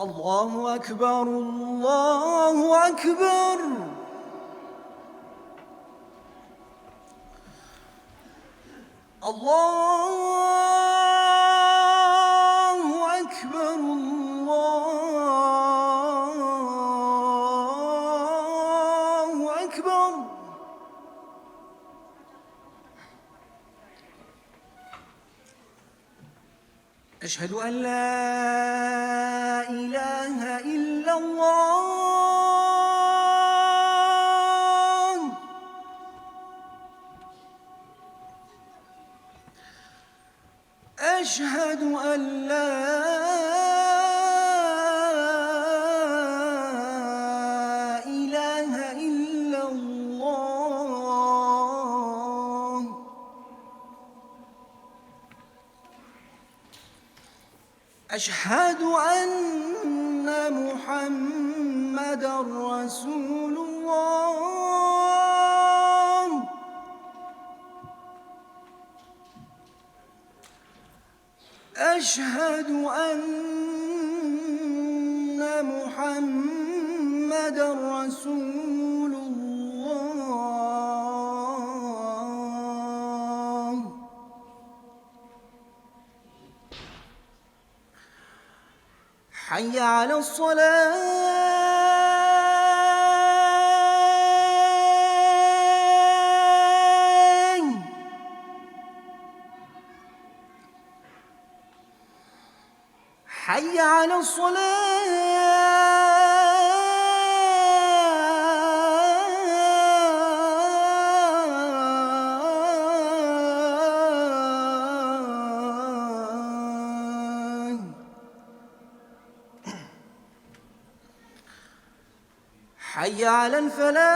الله أكبر الله أكبر. الله أكبر الله أكبر. أشهد أن لا إله إلا الله. أشهد أن لا إله إلا الله. أشهد أن محمدًا رسول الله. أشهد أن محمدًا رسول الله. حي على الصلاة. حي على الصلاة. حي على الفلاح.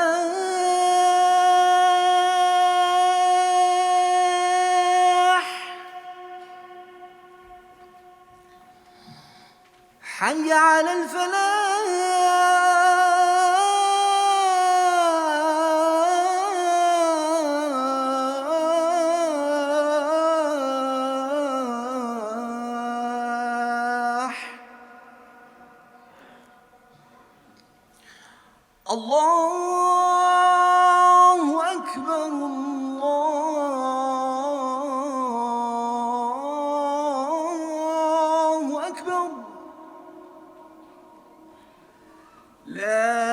حي على الفلاح. الله أكبر الله أكبر. لا